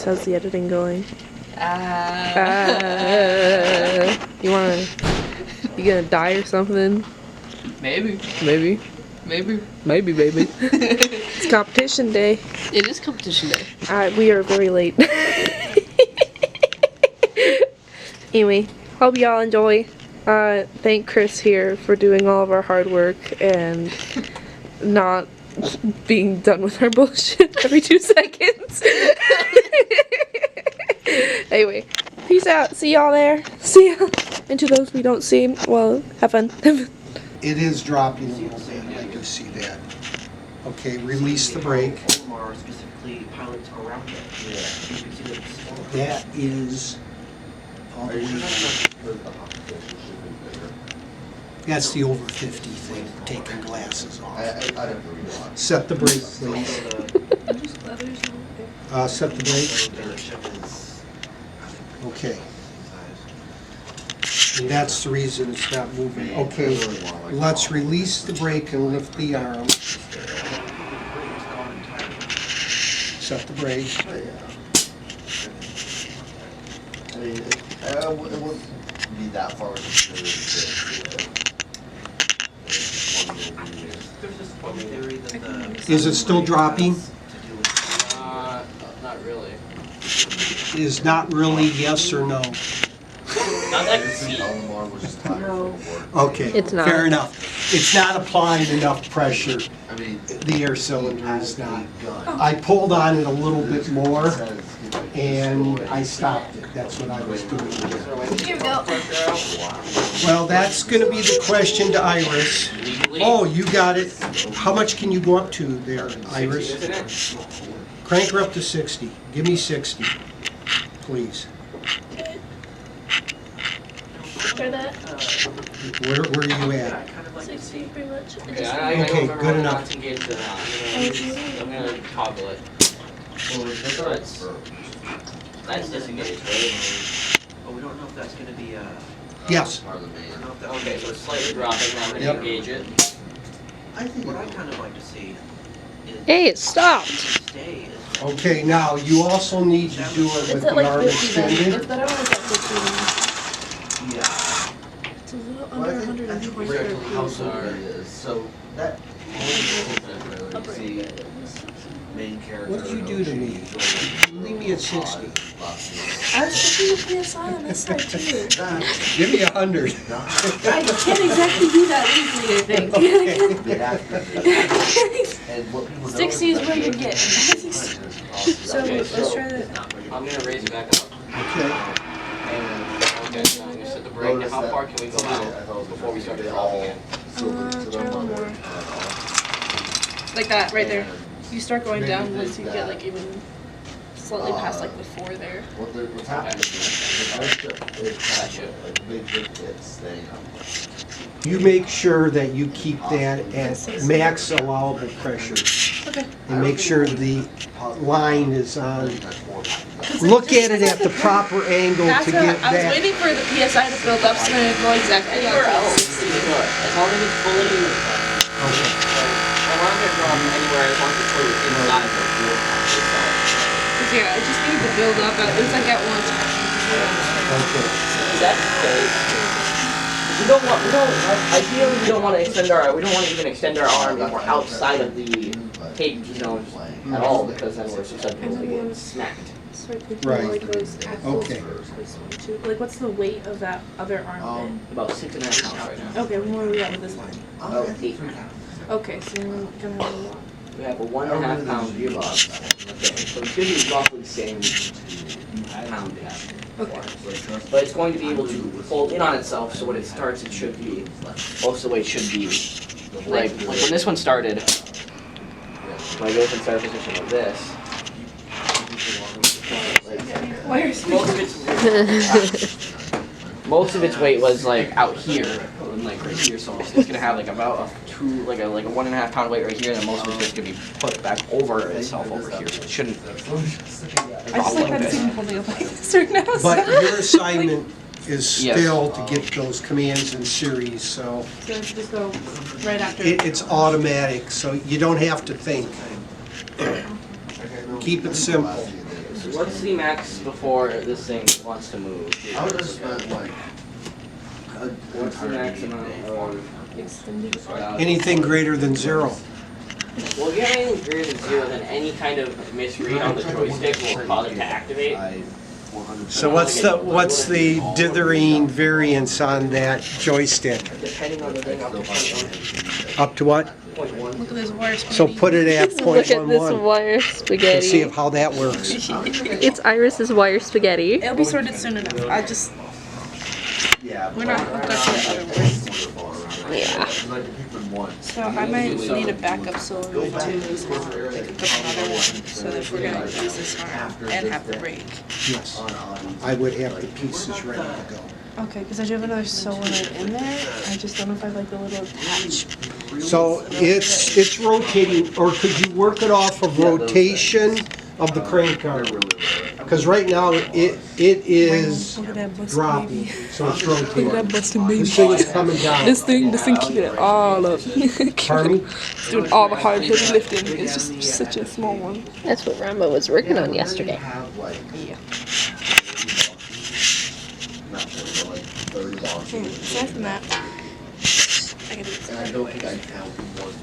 How's the editing going? You gonna die or something? Maybe. Maybe. Maybe. Maybe, baby. It's competition day. It is competition day. We are very late. Anyway, hope y'all enjoy. Thank Chris here for doing all of our hard work and not being done with our bullshit every 2 seconds. Anyway, peace out. See y'all there. See ya. And to those we don't see, well, have fun. It is dropping a little bit, I do see that. Okay, release the brake. That is all the way down. That's the over 50 thing, taking glasses off. Set the brake, please. Set the brake. Okay. And that's the reason it's not moving. Okay, let's release the brake and lift the arm. Set the brake. I mean, it wouldn't be that far. Is it still dropping? Not really. Is not really yes or no? Not that I can see. Okay, It's not. fair enough. It's not applying enough pressure. The air cylinder is not. I pulled on it a little bit more and I stopped it. That's what I was doing. Here we go. Well, that's going to be the question to Iris. Oh, you got it. How much can you go up to there, Iris? Crank her up to 60. Give me 60, please. Try that. Where are you at? 60 pretty much. Okay, I Okay, don't remember good what enough. not to engage the I'm gonna toggle it. That's disengaged, right? But we don't know if that's going to be Yes. Okay, so it's slightly dropping, now I'm gonna Yep. engage it. what I kind of like to see is Hey, it stopped. stay is Okay, now you also need to do it with It's the at like arm 50 then. extended. It's better when it's at 50 then. yeah. It's a little under 120 square How feet. sorry it is. So that I'll break see it. main character. What did you do to me? Leave me at 60. I was checking the PSI on this side too. Give me 100. I can't exactly do that legally, I think. And what people don't 60 is where you're getting. So Okay, let's try that. I'm gonna raise it back up. Okay. Okay, so I'm gonna set the brake. Now, how far can we go out before we start to drop again? Try a little more. Like that, right there. You start going down once you get like even slightly past like the 4 there. What's happening is like big hits staying up. You make sure that you keep that at max allowable pressure. Okay. And make sure the line is on. Look at it at the proper angle That's to what get I was that. waiting for the PSI to build up so I go exactly down Anywhere to else, 60. as long as it's fully. Okay. I'm not gonna drop anywhere as long as it's fully inside the floor itself. Cause yeah, I just need to build up. It's like at one time. Okay. That's okay. Ideally we don't want to extend our, we don't want to even extend our arm if we're outside of the tape zone at all, because then we're susceptible to getting smacked. Right. Like those axles. Okay. Like what's the weight of that other arm About 6.5 pounds right now. bit? Okay, where are we at with this one? About 8 pounds. Okay, so we're gonna have a lot. We have a 1.5 pound gearbox. Okay, so it's going to be roughly the same pound we have. Okay. But it's going to be able to fold in on itself, so when it starts, it should be, most of the way it should be. Like when this one started, when I go from start position like this, most of its weight was like out here, and like right here. So it's gonna have like about a 1.5 pound weight right here, and then most of it's just gonna be put back over itself over here. So it shouldn't I just drop like like that it's this. even holding up like this right now. But so- your assignment is Yes. still to get those commands in series, so So just go right after. it's automatic, so you don't have to think. Keep it simple. What's the max before this thing wants to move? I would have spent like. What's the max amount of... Anything greater than 0. Well, if you have anything greater than 0, then any kind of misread on the joystick will cause it to activate. So what's the dithering variance on that joystick? Depending on the thing, Up to what? 0.1. Look at this wire So put it at Look at this 0.11 wire and see spaghetti. how that works. It's Iris's wire spaghetti. It'll be sorted soon enough. We're not hooked up yet. Yeah. So I might need a backup solar to like hook up another one so that we're gonna use this arm and have the brake. Yes. I would have the pieces ready to go. Okay, because I do have another solenoid in there. I just don't know if I like the little attach. So it's rotating, or could you work it off of rotation of the crank arm? Because right now it is Look at that busted dropping, baby. so it's Look at rotating. that busted baby. This thing is coming down. This thing keeping it all up. Pardon me? Doing all the hard heavy lifting. It's just such a small one. That's what Rambo was working on yesterday. Yeah. Okay, Aside from that, I gotta get I don't think I count one.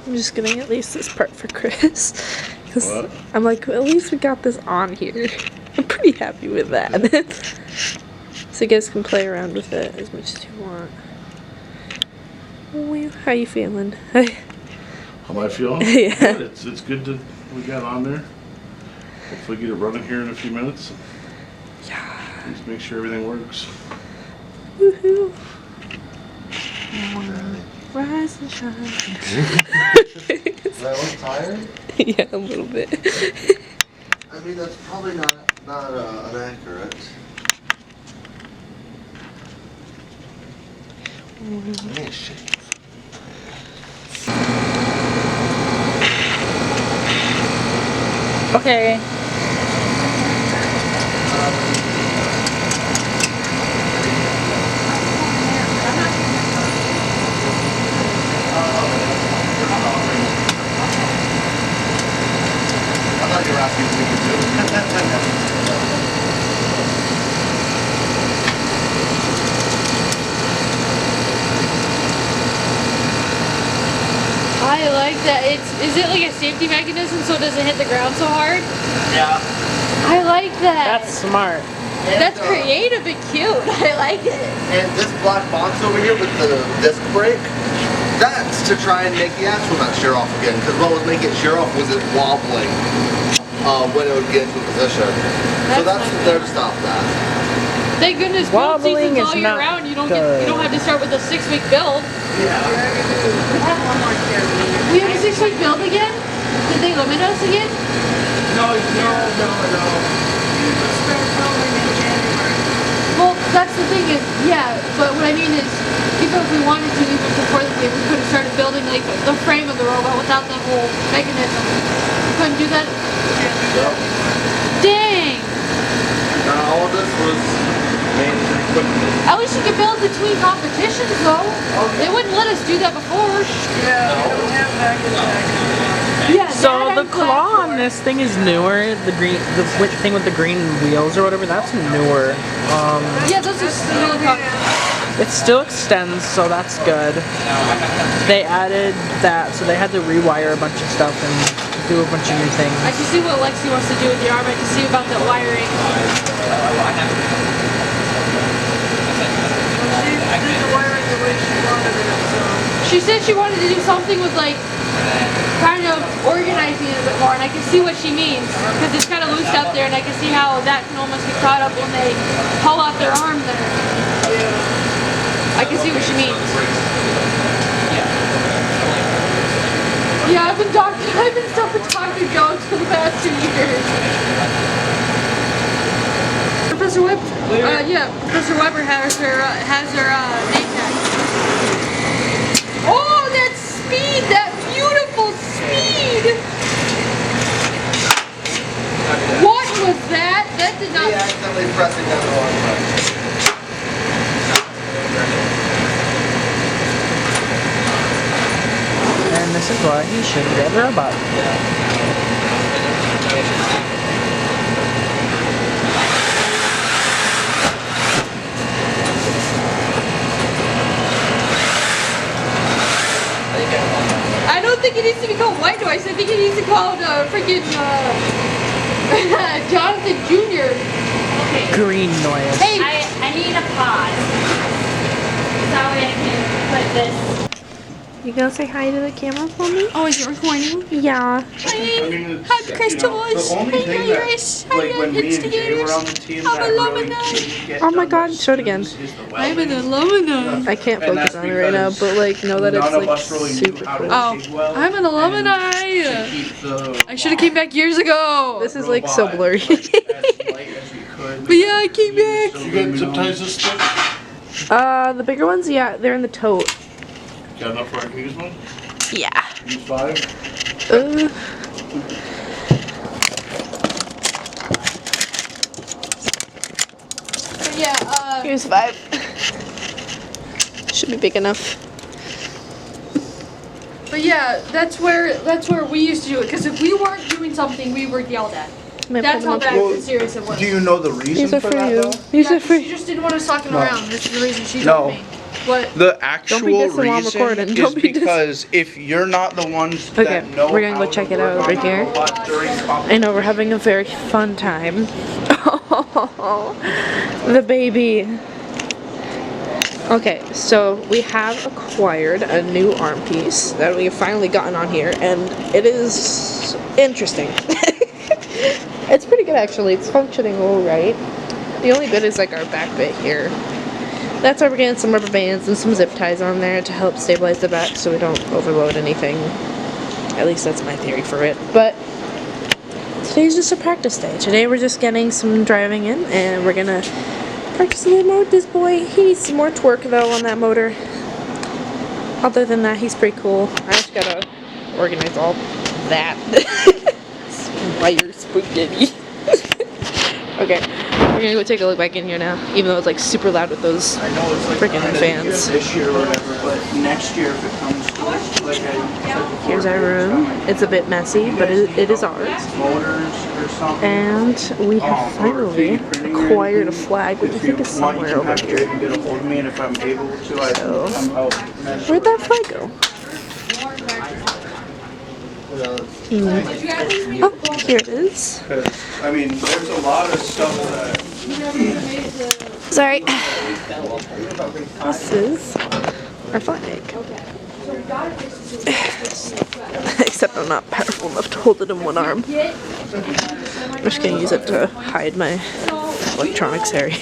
I'm just getting at least this part for Chris. 'Cause What? I'm like, well, at least we got this on here. I'm pretty happy with that. So you guys can play around with it as much as you want. Well, how you feeling? How am I feeling? Yeah. Good. It's good that we got on there. Hopefully get it running here in a few minutes. Yeah. Just make sure everything works. Woohoo. Rise and shine. Do I look tired? Yeah, a little bit. I mean, that's probably not inaccurate. Man, shit. Okay. I thought you were asking if we could do it. I like that. Is it like a safety mechanism so it doesn't hit the ground so hard? Yeah. I like that. That's smart. That's creative and cute. I like it. And this black box over here with the disc brake, that's to try and make the axle not shear off again. Because what was making it shear off was it wobbling when it would get into position. So that's there to stop that. Thank goodness build Wobbling season's all is year not round. You don't good. have to start with a 6-week build. Yeah. We have a 6-week build again? Did they limit us again? No. Well, that's the thing is, yeah, but what I mean is, even if we wanted to, even before the game, we could have started building like the frame of the robot without the whole mechanism. We couldn't do that? So, Dang! all of this was managed quickly. At least you could build between competitions though. They wouldn't let us do that before. Yeah, So that the I'm claw glad on for. this thing is newer. The thing with the green wheels or whatever, that's newer. Yeah, those are still It still extends, so that's good. They added that, so they had to rewire a bunch of stuff and do a bunch of new things. I can see what Lexi wants to do with the arm. I can see about that wiring. She said she wanted to do something with like kind of organizing it a bit more, and I can see what she means because it's kind of loose out there, and I can see how that can almost get caught up when they haul out their arm there. I can see what she means. Yeah, I've been stuck with Dr. Jones for the past 2 years. Professor Weber, Professor Weber has her name tag. Oh, that speed! That beautiful speed! What was that? That did not. He accidentally pressing down the wrong button. This is why you shouldn't get a robot. I don't think it needs to be called white noise. I think it needs to be called freaking Jonathan Jr. Okay. Green noise. Hey, I need a pause. That way I can put this. You gonna say hi to the camera for me? oh, is it recording? Yeah. I mean, it's, Hi, Crystals. the only Hi, thing that, Iris. like, Hi, when me and Jay Instigators. were on the team I'm that a really alumni. didn't get Oh my done God, by show it again. students is the I'm an welding. alumni. I can't And focus that's on it right now, because but like know that it's none of like us really knew super how to cool. Oh, TIG weld I'm an and alumni. to keep the I should have came back years ago. This is like so robot, blurry. like, as light as we could. But yeah, I came back. So you got zip ties this stuff? The bigger ones, yeah, they're in the tote. Got enough where I can use one? Yeah. Use 5? But yeah, Here's 5. Should be big enough. but yeah, that's where we used to do it. Because if we weren't doing something, we were yelled at. Might That's put how them up. bad Well, and serious it was. Do you know the reason These are for for that you. though? These Yeah, are for she just didn't want us talking No. around. This is the reason she No. told me. What? The actual dissing while I'm reason recording. is Don't be dis- because if you're not the ones Okay, that know we're gonna go how check to it out work over on the here. robot during I know we're having a very fun time. The baby. Okay, so we have acquired a new arm piece that we have finally gotten on here, and it is interesting. It's pretty good actually. It's functioning all right. The only bit is like our back bit here. That's why we're getting some rubber bands and some zip ties on there to help stabilize the back so we don't overload anything. At least that's my theory for it. But today's just a practice day. Today we're just getting some driving in and we're gonna practice a little more with this boy. He needs some more torque though on that motor. Other than that, he's pretty cool. I just gotta organize all that. Wire spaghetti. Okay, we're gonna go take a look back in here now, even though it's like super loud with those I know it's like freaking kinda fans. this year or whatever, but next year if it comes to like I Here's our room. It's a bit messy, but it is ours. motors or something. And we have finally acquired a flag, which I think is somewhere over here. here. You can get a hold of me, and if I'm able to, I So, can come out. where'd that flag go? Oh, here it is. I mean, there's a lot of stuff that. Sorry. This is our flag. Except I'm not powerful enough to hold it in one arm. I'm just gonna use it to hide my electronics area.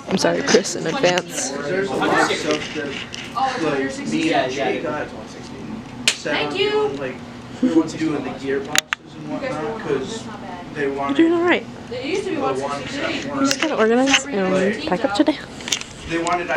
I'm sorry, Chris, in advance. There's a lot of stuff that, like, me and Jay got. Thank you. Like, we were doing the gearboxes and whatnot, because they You're wanted doing alright. It used to be the ones that I'm weren't. just gonna organize and pack up today. They wanted.